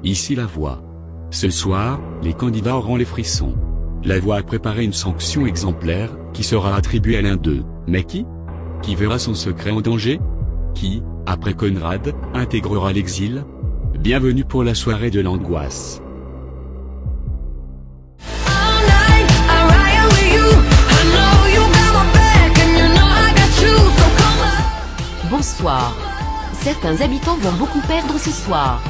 Ici la voix. Ce soir, les candidats auront les frissons. La voix a préparé une sanction exemplaire, qui sera attribuée à l'un d'eux. Mais qui? Qui verra son secret en danger? Qui, après Conrad, intégrera l'exil? Bienvenue pour la soirée de l'angoisse. Bonsoir. Certains habitants vont beaucoup perdre ce soir.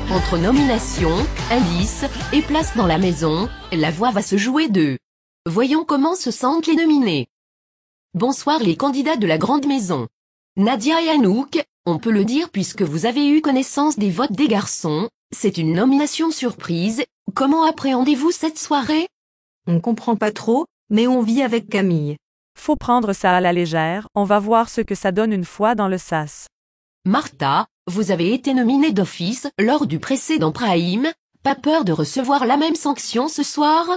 Entre nominations, indices et places dans la maison, la voix va se jouer d'eux. Voyons comment se sentent les nominés. Bonsoir les candidats de la grande maison. Nadia et Anouk, on peut le dire puisque vous avez eu connaissance des votes des garçons, c'est une nomination surprise. Comment appréhendez-vous cette soirée? On comprend pas trop, mais on vit avec Camille. Faut prendre ça à la légère, on va voir ce que ça donne une fois dans le sas. Martha, vous avez été nominée d'office lors du précédent Prime, pas peur de recevoir la même sanction ce soir?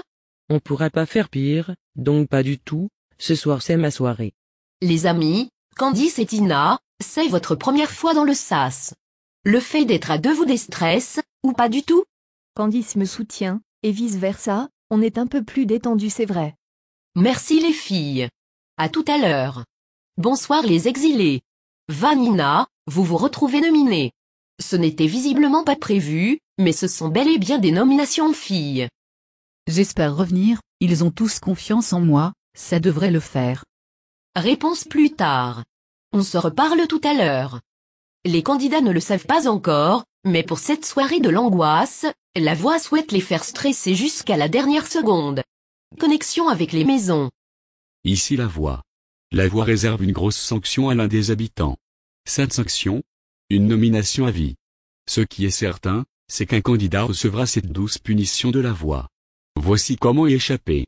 On pourra pas faire pire, donc pas du tout, ce soir c'est ma soirée. Les amis, Candice et Tina, c'est votre première fois dans le sas. Le fait d'être à deux vous déstresse, ou pas du tout? Candice me soutient, et vice-versa, on est un peu plus détendu c'est vrai. Merci les filles. À tout à l'heure. Bonsoir les exilés. Vanina, vous vous retrouvez nominés. Ce n'était visiblement pas prévu, mais ce sont bel et bien des nominations de filles. J'espère revenir, ils ont tous confiance en moi, ça devrait le faire. Réponse plus tard. On se reparle tout à l'heure. Les candidats ne le savent pas encore, mais pour cette soirée de l'angoisse, la voix souhaite les faire stresser jusqu'à la dernière seconde. Connexion avec les maisons. Ici la voix. La voix réserve une grosse sanction à l'un des habitants. Cette sanction? Une nomination à vie. Ce qui est certain, c'est qu'un candidat recevra cette douce punition de la voix. Voici comment y échapper.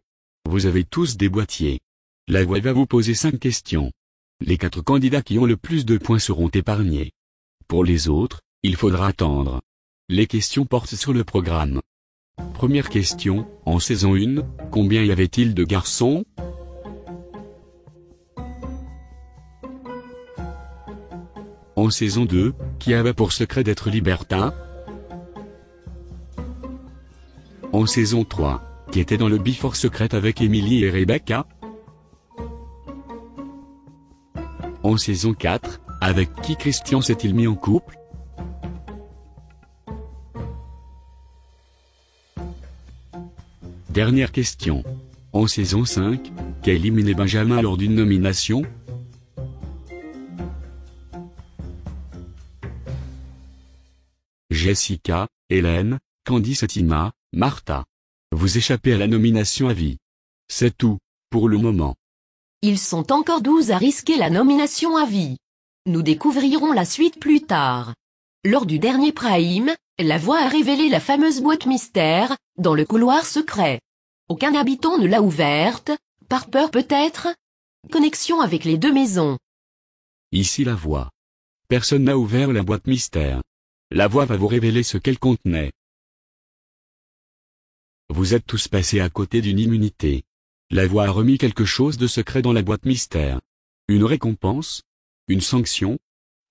Vous avez tous des boîtiers. La voix va vous poser 5 questions. Les 4 candidats qui ont le plus de points seront épargnés. Pour les autres, il faudra attendre. Les questions portent sur le programme. Première question, en saison 1, combien y avait-il de garçons? En saison 2, qui avait pour secret d'être libertin? En saison 3, qui était dans le Before secret avec Emily et Rebecca? En saison 4, avec qui Christian s'est-il mis en couple? Dernière question. En saison 5, qui a éliminé Benjamin lors d'une nomination? Jessica, Hélène, Candice et Tina, Martha. Vous échappez à la nomination à vie. C'est tout, pour le moment. Ils sont encore 12 à risquer la nomination à vie. Nous découvrirons la suite plus tard. Lors du dernier Prime, la voix a révélé la fameuse boîte mystère, dans le couloir secret. Aucun habitant ne l'a ouverte, par peur peut-être? Connexion avec les deux maisons. Ici la voix. Personne n'a ouvert la boîte mystère. La voix va vous révéler ce qu'elle contenait. Vous êtes tous passés à côté d'une immunité. La voix a remis quelque chose de secret dans la boîte mystère. Une récompense? Une sanction?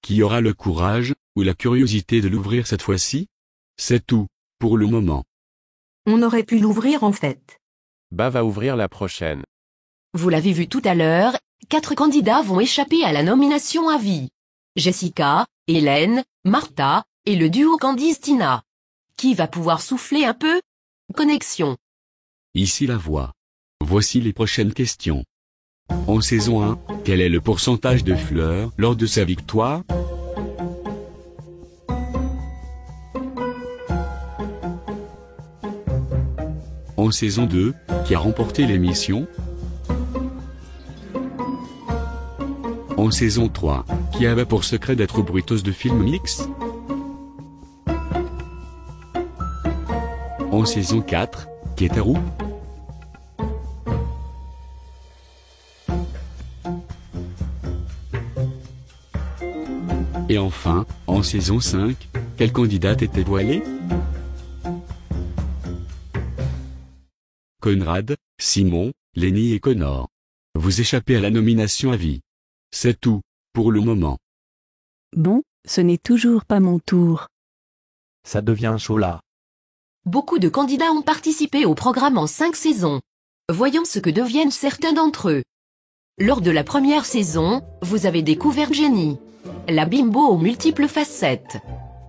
Qui aura le courage, ou la curiosité de l'ouvrir cette fois-ci? C'est tout, pour le moment. On aurait pu l'ouvrir en fait. Bah va ouvrir la prochaine. Vous l'avez vu tout à l'heure, 4 candidats vont échapper à la nomination à vie. Jessica, Hélène, Martha, et le duo Candice-Tina. Qui va pouvoir souffler un peu? Connexion. Ici la voix. Voici les prochaines questions. En saison 1, quel est le pourcentage de Fleur lors de sa victoire? En saison 2, qui a remporté l'émission? En saison 3, qui avait pour secret d'être bruiteuse de film mix? En saison 4, qui était roux? Et enfin, en saison 5, quelle candidate était voilée? Conrad, Simon, Lenny et Connor. Vous échappez à la nomination à vie. C'est tout, pour le moment. Bon, ce n'est toujours pas mon tour. Ça devient chaud là. Beaucoup de candidats ont participé au programme en 5 saisons. Voyons ce que deviennent certains d'entre eux. Lors de la première saison, vous avez découvert Jenny, la bimbo aux multiples facettes.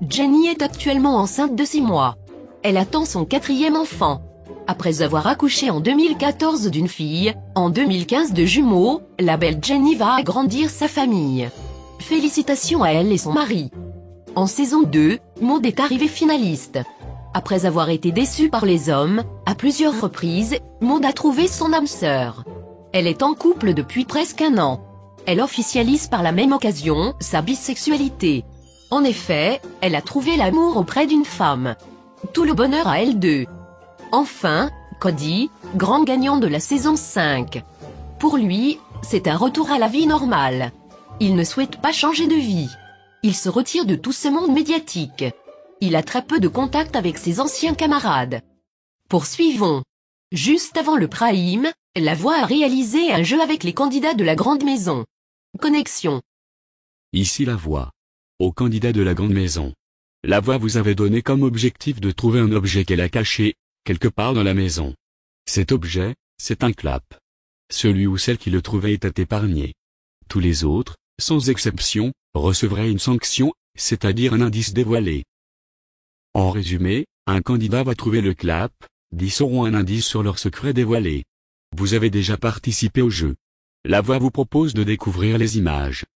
Jenny est actuellement enceinte de 6 mois. Elle attend son 4e enfant. Après avoir accouché en 2014 d'une fille, en 2015 de jumeaux, la belle Jenny va agrandir sa famille. Félicitations à elle et son mari. En saison 2, Maud est arrivée finaliste. Après avoir été déçue par les hommes, à plusieurs reprises, Maud a trouvé son âme sœur. Elle est en couple depuis presque 1 an. Elle officialise par la même occasion sa bisexualité. En effet, elle a trouvé l'amour auprès d'une femme. Tout le bonheur à elle deux. Enfin, Cody, grand gagnant de la saison 5. Pour lui, c'est un retour à la vie normale. Il ne souhaite pas changer de vie. Il se retire de tout ce monde médiatique. Il a très peu de contact avec ses anciens camarades. Poursuivons. Juste avant le prime, La Voix a réalisé un jeu avec les candidats de la grande maison. Connexion. Ici La Voix. Aux candidats de la grande maison. La Voix vous avait donné comme objectif de trouver un objet qu'elle a caché, quelque part dans la maison. Cet objet, c'est un clap. Celui ou celle qui le trouvait était épargné. Tous les autres, sans exception, recevraient une sanction, c'est-à-dire un indice dévoilé. En résumé, un candidat va trouver le clap, 10 auront un indice sur leur secret dévoilé. Vous avez déjà participé au jeu. La Voix vous propose de découvrir les images.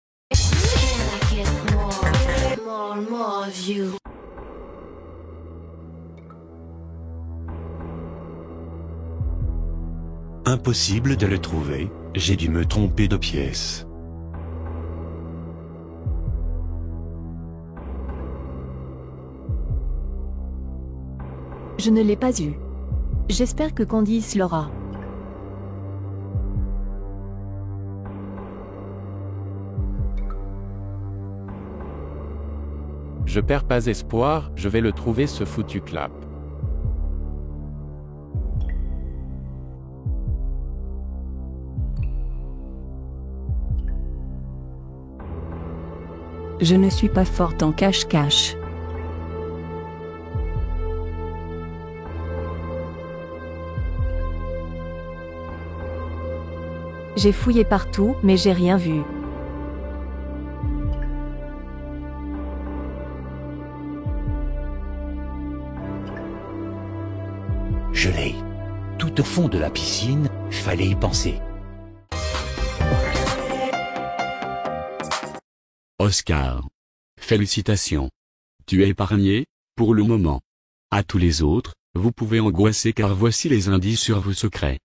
Impossible de le trouver, j'ai dû me tromper de pièce. Je ne l'ai pas eu. J'espère que Candice l'aura. Je perds pas espoir, je vais le trouver ce foutu clap. Je ne suis pas forte en cache-cache. J'ai fouillé partout, mais j'ai rien vu. Je l'ai. Tout au fond de la piscine, fallait y penser. Oscar. Félicitations. Tu es épargné, pour le moment. À tous les autres, vous pouvez angoisser car voici les indices sur vos secrets.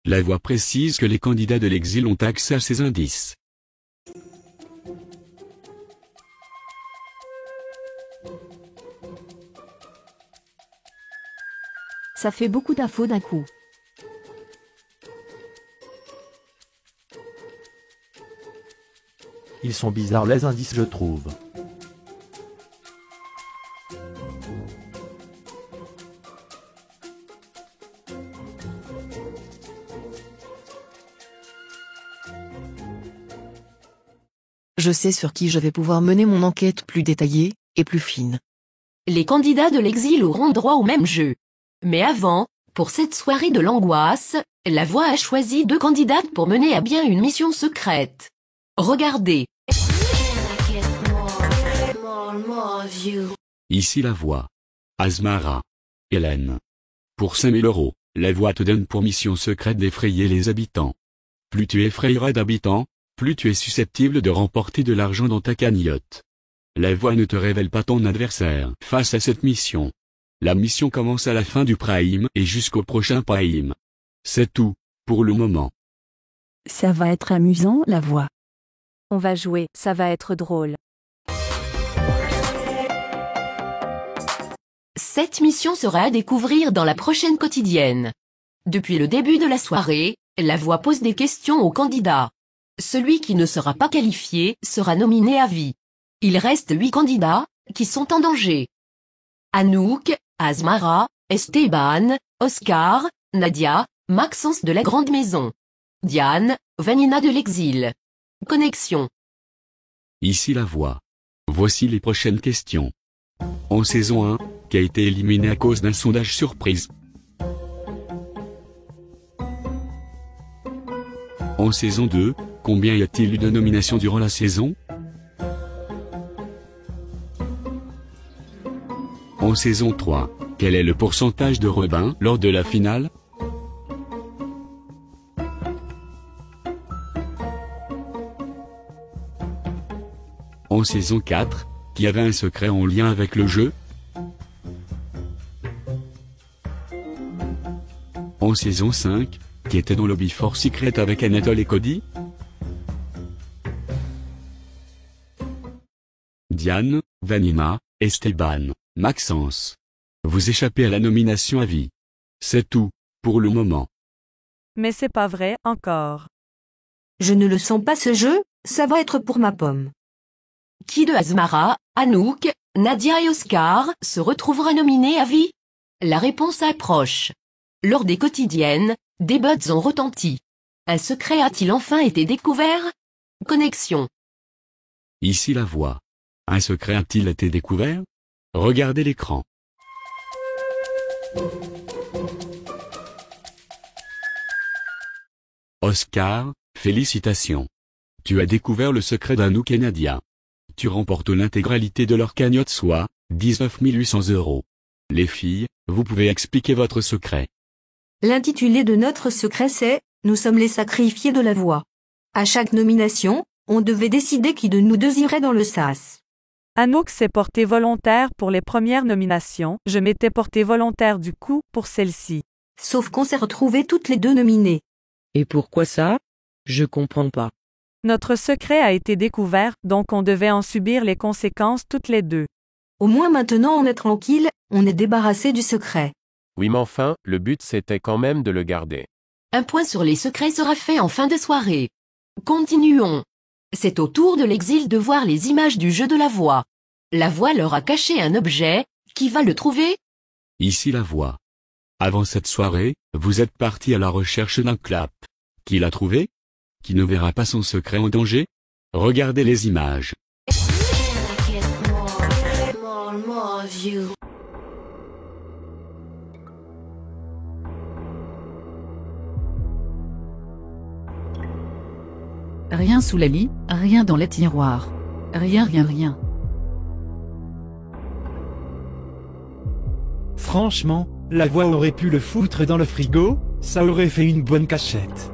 La Voix précise que les candidats de l'exil ont accès à ces indices. Ça fait beaucoup d'infos d'un coup. Ils sont bizarres les indices je trouve. Je sais sur qui je vais pouvoir mener mon enquête plus détaillée et plus fine. Les candidats de l'exil auront droit au même jeu. Mais avant, pour cette soirée de l'angoisse, La Voix a choisi 2 candidates pour mener à bien une mission secrète. Regardez. Ici La Voix. Asmara. Hélène. Pour 5 000 €, La Voix te donne pour mission secrète d'effrayer les habitants. Plus tu effrayeras d'habitants, plus tu es susceptible de remporter de l'argent dans ta cagnotte. La Voix ne te révèle pas ton adversaire face à cette mission. La mission commence à la fin du prime et jusqu'au prochain prime. C'est tout, pour le moment. Ça va être amusant, La Voix. On va jouer, ça va être drôle. Cette mission sera à découvrir dans la prochaine quotidienne. Depuis le début de la soirée, La Voix pose des questions aux candidats. Celui qui ne sera pas qualifié sera nominé à vie. Il reste 8 candidats, qui sont en danger. Anouk, Asmara, Esteban, Oscar, Nadia, Maxence de la Grande Maison. Diane, Vanina de l'Exil. Connexion. Ici La Voix. Voici les prochaines questions. En saison 1, a été éliminé à cause d'un sondage surprise. En saison 2, combien y a-t-il eu de nominations durant la saison? En saison 3, quel est le pourcentage de Robin lors de la finale? En saison 4, qui avait un secret en lien avec le jeu? En saison 5, qui était dans le Before Secret avec Anatole et Cody? Diane, Vanina, Esteban, Maxence. Vous échappez à la nomination à vie. C'est tout, pour le moment. Mais c'est pas vrai, encore. Je ne le sens pas ce jeu, ça va être pour ma pomme. Qui de Asmara, Anouk, Nadia et Oscar se retrouvera nominé à vie? La réponse approche. Lors des quotidiennes, des buts ont retenti. Un secret a-t-il enfin été découvert? Connexion. Ici la voix. Un secret a-t-il été découvert? Regardez l'écran. Oscar, félicitations. Tu as découvert le secret d'Anouk et Nadia. Tu remportes l'intégralité de leur cagnotte, soit 19 800 €. Les filles, vous pouvez expliquer votre secret. L'intitulé de notre secret c'est « Nous sommes les sacrifiés de la voix ». À chaque nomination, on devait décider qui de nous deux irait dans le sas. Anouk s'est portée volontaire pour les premières nominations, je m'étais portée volontaire du coup pour celle-ci. Sauf qu'on s'est retrouvés toutes les deux nominées. Et pourquoi ça? Je comprends pas. Notre secret a été découvert, donc on devait en subir les conséquences toutes les deux. Au moins maintenant on est tranquille, on est débarrassé du secret. Oui mais enfin, le but c'était quand même de le garder. Un point sur les secrets sera fait en fin de soirée. Continuons. C'est au tour de l'exil de voir les images du jeu de la voix. La voix leur a caché un objet, qui va le trouver? Ici la voix. Avant cette soirée, vous êtes parti à la recherche d'un clap. Qui l'a trouvé? Qui ne verra pas son secret en danger? Regardez les images. Rien sous la lit, rien dans les tiroirs. Rien. Franchement, la voix aurait pu le foutre dans le frigo, ça aurait fait une bonne cachette.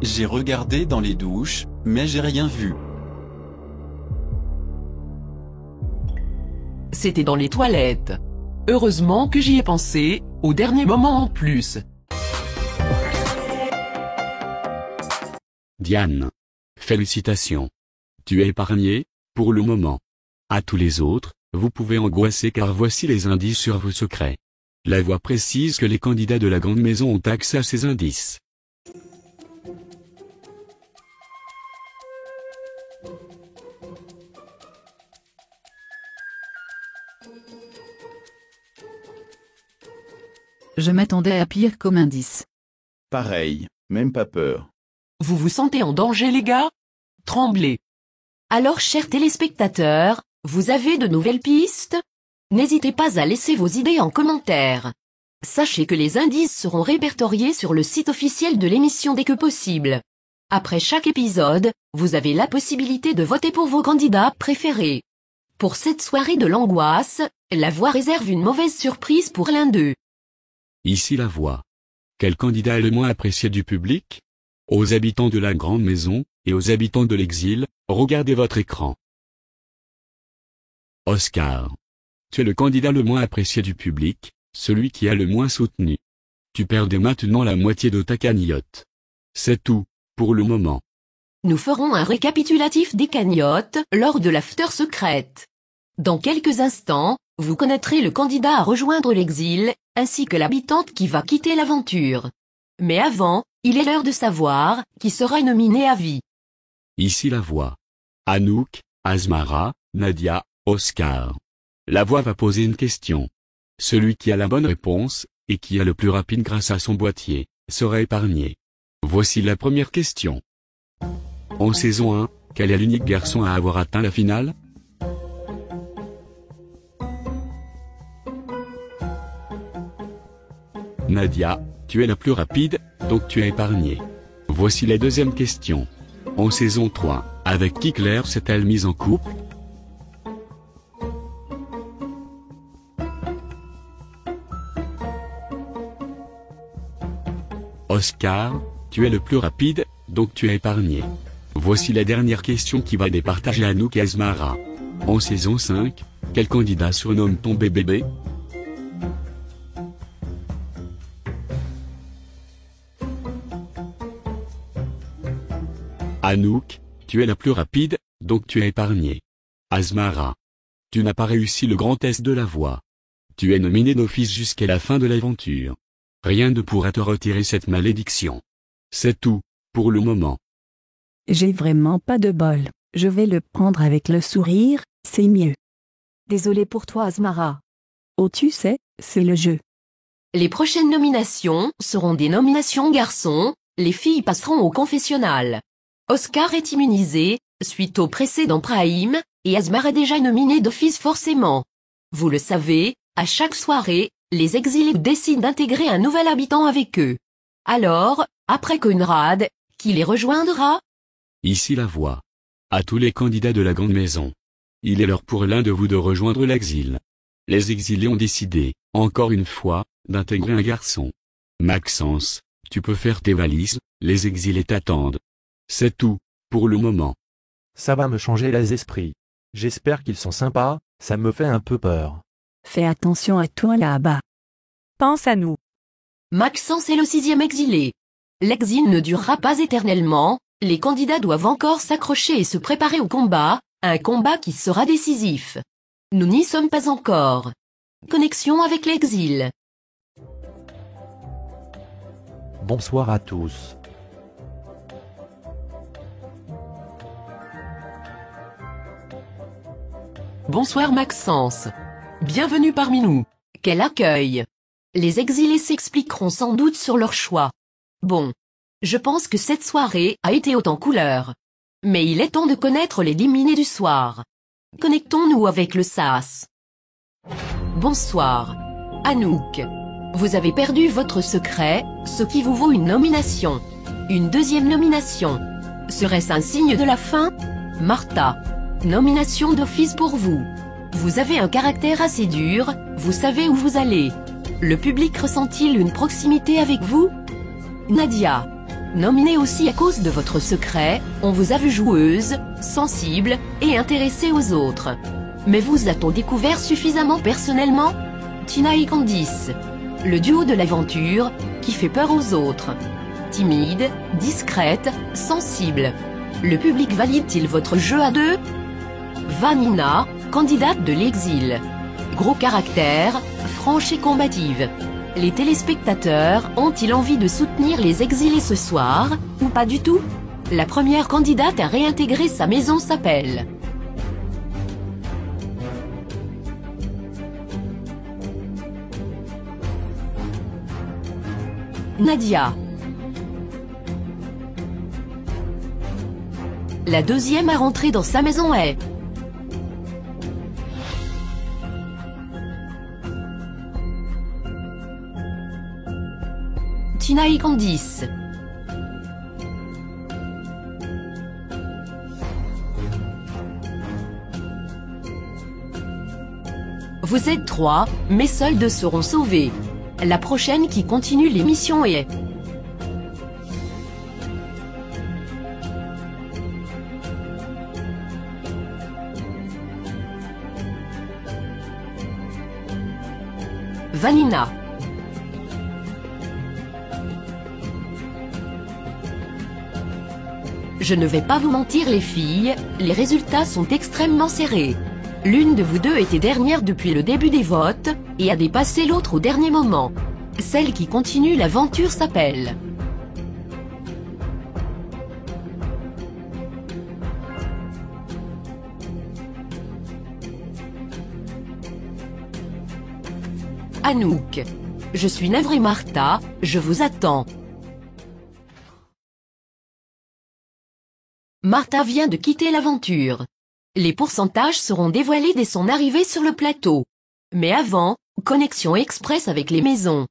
J'ai regardé dans les douches, mais j'ai rien vu. C'était dans les toilettes. Heureusement que j'y ai pensé, au dernier moment en plus. Diane. Félicitations. Tu es épargné, pour le moment. À tous les autres, vous pouvez angoisser car voici les indices sur vos secrets. La voix précise que les candidats de la grande maison ont accès à ces indices. Je m'attendais à pire comme indice. Pareil, même pas peur. Vous vous sentez en danger les gars? Tremblez. Alors chers téléspectateurs, vous avez de nouvelles pistes? N'hésitez pas à laisser vos idées en commentaire. Sachez que les indices seront répertoriés sur le site officiel de l'émission dès que possible. Après chaque épisode, vous avez la possibilité de voter pour vos candidats préférés. Pour cette soirée de l'angoisse, la voix réserve une mauvaise surprise pour l'un d'eux. Ici la voix. Quel candidat est le moins apprécié du public? Aux habitants de la grande maison, et aux habitants de l'exil, regardez votre écran. Oscar. Tu es le candidat le moins apprécié du public, celui qui a le moins soutenu. Tu perds dès maintenant la moitié de ta cagnotte. C'est tout, pour le moment. Nous ferons un récapitulatif des cagnottes lors de l'after secrète. Dans quelques instants, vous connaîtrez le candidat à rejoindre l'exil, ainsi que l'habitante qui va quitter l'aventure. Mais avant, il est l'heure de savoir qui sera nominé à vie. Ici la voix. Anouk, Asmara, Nadia, Oscar. La voix va poser une question. Celui qui a la bonne réponse, et qui a le plus rapide grâce à son boîtier, sera épargné. Voici la première question. En saison 1, quel est l'unique garçon à avoir atteint la finale? Nadia, tu es la plus rapide, donc tu es épargnée. Voici la deuxième question. En saison 3, avec qui Claire s'est-elle mise en couple? Oscar, tu es le plus rapide, donc tu es épargné. Voici la dernière question qui va départager Anouk et Asmara. En saison 5, quel candidat surnomme-t-on bébé? Anouk, tu es la plus rapide, donc tu es épargné. Asmara, tu n'as pas réussi le grand test de la voix. Tu es nominé d'office jusqu'à la fin de l'aventure. Rien ne pourra te retirer cette malédiction. C'est tout, pour le moment. J'ai vraiment pas de bol. Je vais le prendre avec le sourire, c'est mieux. Désolé pour toi, Asmara. Oh, tu sais, c'est le jeu. Les prochaines nominations seront des nominations garçons, les filles passeront au confessionnal. Oscar est immunisé, suite au précédent Prime, et Asmara est déjà nominé d'office forcément. Vous le savez, à chaque soirée, les exilés décident d'intégrer un nouvel habitant avec eux. Alors, après Conrad, qui les rejoindra? Ici la voix. À tous les candidats de la grande maison. Il est l'heure pour l'un de vous de rejoindre l'exil. Les exilés ont décidé, encore une fois, d'intégrer un garçon. Maxence, tu peux faire tes valises, les exilés t'attendent. C'est tout, pour le moment. Ça va me changer les esprits. J'espère qu'ils sont sympas, ça me fait un peu peur. Fais attention à toi là-bas. Pense à nous. Maxence est le 6e exilé. L'exil ne durera pas éternellement, les candidats doivent encore s'accrocher et se préparer au combat, un combat qui sera décisif. Nous n'y sommes pas encore. Connexion avec l'exil. Bonsoir à tous. Bonsoir Maxence. Bienvenue parmi nous. Quel accueil. Les exilés s'expliqueront sans doute sur leur choix. Bon. Je pense que cette soirée a été haute en couleurs. Mais il est temps de connaître les éliminés du soir. Connectons-nous avec le SAS. Bonsoir. Anouk. Vous avez perdu votre secret, ce qui vous vaut une nomination. Une deuxième nomination. Serait-ce un signe de la fin? Martha. Nomination d'office pour vous. Vous avez un caractère assez dur, vous savez où vous allez. Le public ressent-il une proximité avec vous? Nadia. Nominée aussi à cause de votre secret, on vous a vu joueuse, sensible et intéressée aux autres. Mais vous a-t-on découvert suffisamment personnellement? Tina et Candice. Le duo de l'aventure, qui fait peur aux autres. Timide, discrète, sensible. Le public valide-t-il votre jeu à deux? Vanina, candidate de l'exil. Gros caractère, franche et combative. Les téléspectateurs ont-ils envie de soutenir les exilés ce soir, ou pas du tout? La première candidate à réintégrer sa maison s'appelle Nadia. La deuxième à rentrer dans sa maison est Tina et Candice. Vous êtes 3, mais seuls 2 seront sauvés. La prochaine qui continue l'émission est Vanina. Je ne vais pas vous mentir les filles, les résultats sont extrêmement serrés. L'une de vous deux était dernière depuis le début des votes, et a dépassé l'autre au dernier moment. Celle qui continue l'aventure s'appelle Anouk. Je suis navrée Martha, je vous attends. Martha vient de quitter l'aventure. Les pourcentages seront dévoilés dès son arrivée sur le plateau. Mais avant, connexion express avec les maisons.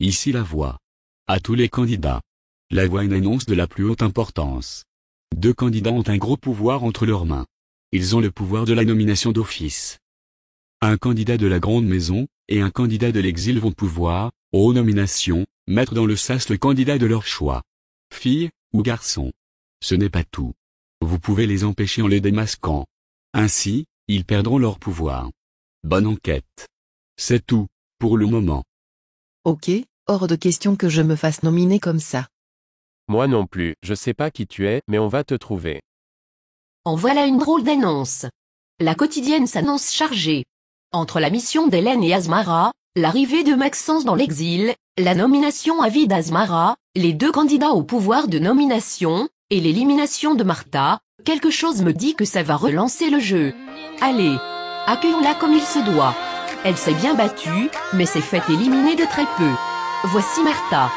Ici la voix. À tous les candidats. La voix est une annonce de la plus haute importance. 2 candidats ont un gros pouvoir entre leurs mains. Ils ont le pouvoir de la nomination d'office. Un candidat de la grande maison, et un candidat de l'exil vont pouvoir, aux nominations, mettre dans le sas le candidat de leur choix. Fille, ou garçon. Ce n'est pas tout. Vous pouvez les empêcher en les démasquant. Ainsi, ils perdront leur pouvoir. Bonne enquête. C'est tout, pour le moment. Ok, hors de question que je me fasse nominer comme ça. Moi non plus, je sais pas qui tu es, mais on va te trouver. En voilà une drôle d'annonce. La quotidienne s'annonce chargée. Entre la mission d'Hélène et Asmara, l'arrivée de Maxence dans l'exil, la nomination à vie d'Asmara, les 2 candidats au pouvoir de nomination, et l'élimination de Martha, quelque chose me dit que ça va relancer le jeu. Allez, accueillons-la comme il se doit. Elle s'est bien battue, mais s'est faite éliminer de très peu. Voici Martha.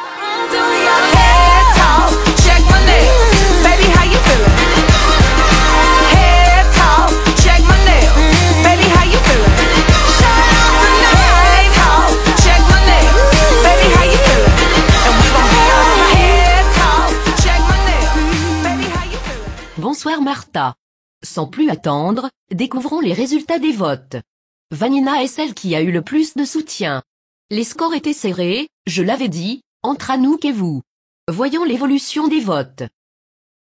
Bonsoir Martha. Sans plus attendre, découvrons les résultats des votes. Vanina est celle qui a eu le plus de soutien. Les scores étaient serrés, je l'avais dit, entre Anouk et vous. Voyons l'évolution des votes.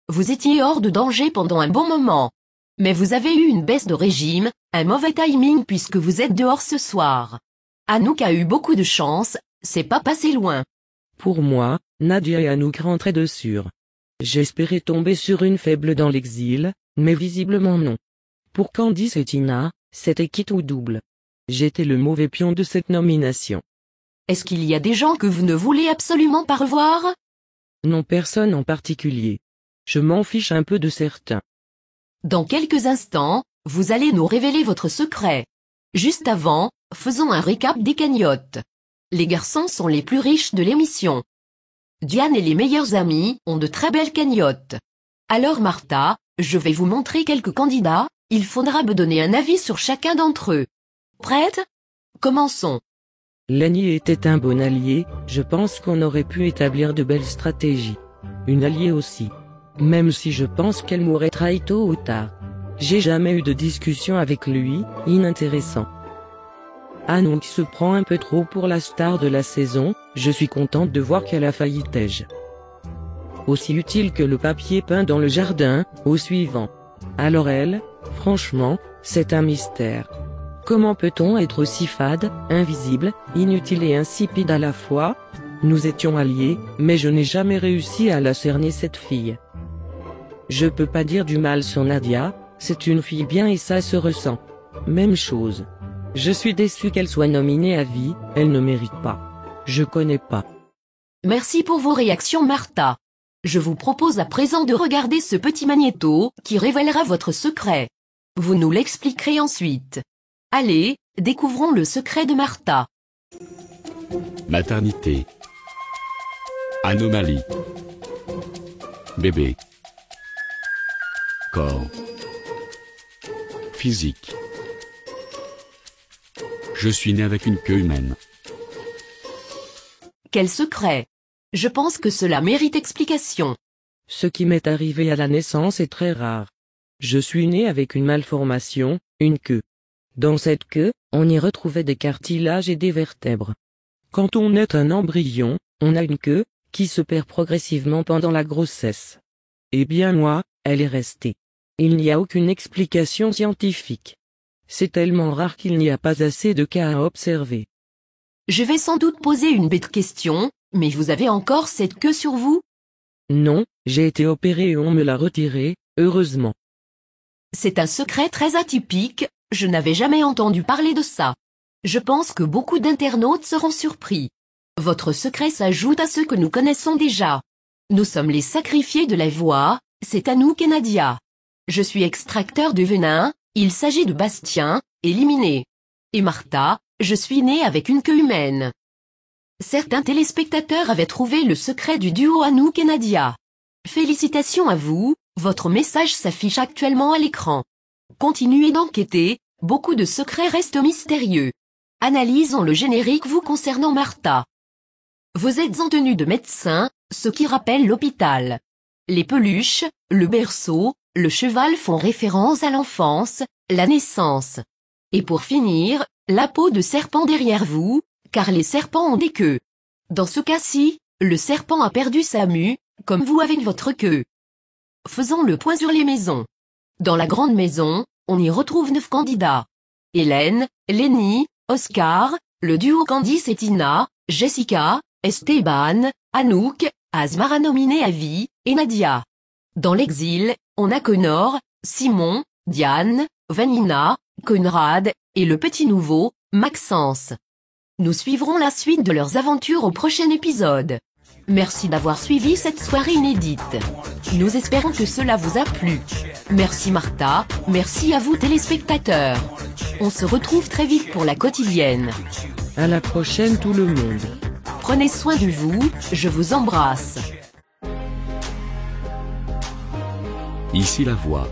Vous étiez hors de danger pendant un bon moment. Mais vous avez eu une baisse de régime, un mauvais timing puisque vous êtes dehors ce soir. Anouk a eu beaucoup de chance, c'est pas passé loin. Pour moi, Nadia et Anouk rentraient de sûr. J'espérais tomber sur une faible dans l'exil, mais visiblement non. Pour Candice et Tina, c'était quitte ou double. J'étais le mauvais pion de cette nomination. Est-ce qu'il y a des gens que vous ne voulez absolument pas revoir? Non, personne en particulier. Je m'en fiche un peu de certains. Dans quelques instants, vous allez nous révéler votre secret. Juste avant, faisons un récap des cagnottes. Les garçons sont les plus riches de l'émission. Diane et les meilleurs amis ont de très belles cagnottes. Alors Martha, je vais vous montrer quelques candidats, il faudra me donner un avis sur chacun d'entre eux. Prête? Commençons. Lenny était un bon allié, je pense qu'on aurait pu établir de belles stratégies. Une alliée aussi. Même si je pense qu'elle m'aurait trahi tôt ou tard. J'ai jamais eu de discussion avec lui, inintéressant. Anouk se prend un peu trop pour la star de la saison, je suis contente de voir qu'elle a failli tège. Aussi utile que le papier peint dans le jardin, au suivant. Alors elle, franchement, c'est un mystère. Comment peut-on être aussi fade, invisible, inutile et insipide à la fois? Nous étions alliés, mais je n'ai jamais réussi à la cerner cette fille. Je peux pas dire du mal sur Nadia, c'est une fille bien et ça se ressent. Même chose. Je suis déçu qu'elle soit nominée à vie, elle ne mérite pas. Je connais pas. Merci pour vos réactions Martha. Je vous propose à présent de regarder ce petit magnéto qui révélera votre secret. Vous nous l'expliquerez ensuite. Allez, découvrons le secret de Martha. Maternité. Anomalie. Bébé. Corps. Physique. Je suis né avec une queue humaine. Quel secret? Je pense que cela mérite explication. Ce qui m'est arrivé à la naissance est très rare. Je suis né avec une malformation, une queue. Dans cette queue, on y retrouvait des cartilages et des vertèbres. Quand on est un embryon, on a une queue, qui se perd progressivement pendant la grossesse. Eh bien moi, elle est restée. Il n'y a aucune explication scientifique. C'est tellement rare qu'il n'y a pas assez de cas à observer. Je vais sans doute poser une bête question, mais vous avez encore cette queue sur vous? Non, j'ai été opéré et on me l'a retirée, heureusement. C'est un secret très atypique, je n'avais jamais entendu parler de ça. Je pense que beaucoup d'internautes seront surpris. Votre secret s'ajoute à ceux que nous connaissons déjà. Nous sommes les sacrifiés de la voix, c'est Anouk et Nadia. Je suis extracteur de venin, Il s'agit de Bastien, éliminé. Et Martha, je suis né avec une queue humaine. Certains téléspectateurs avaient trouvé le secret du duo Anouk et Nadia. Félicitations à vous, votre message s'affiche actuellement à l'écran. Continuez d'enquêter, beaucoup de secrets restent mystérieux. Analysons le générique vous concernant Martha. Vous êtes en tenue de médecin, ce qui rappelle l'hôpital. Les peluches, le berceau, le cheval font référence à l'enfance, la naissance. Et pour finir, la peau de serpent derrière vous, car les serpents ont des queues. Dans ce cas-ci, le serpent a perdu sa mue, comme vous avec votre queue. Faisons le point sur les maisons. Dans la grande maison, on y retrouve 9 candidats. Hélène, Lenny, Oscar, le duo Candice et Tina, Jessica, Esteban, Anouk, Asmara nominé à vie, et Nadia. Dans l'exil, on a Connor, Simon, Diane, Vanina, Conrad, et le petit nouveau, Maxence. Nous suivrons la suite de leurs aventures au prochain épisode. Merci d'avoir suivi cette soirée inédite. Nous espérons que cela vous a plu. Merci Martha, merci à vous téléspectateurs. On se retrouve très vite pour la quotidienne. À la prochaine tout le monde. Prenez soin de vous, je vous embrasse. Ici La Voix.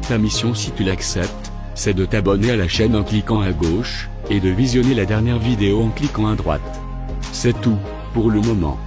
Ta mission si tu l'acceptes, c'est de t'abonner à la chaîne en cliquant à gauche, et de visionner la dernière vidéo en cliquant à droite. C'est tout, pour le moment.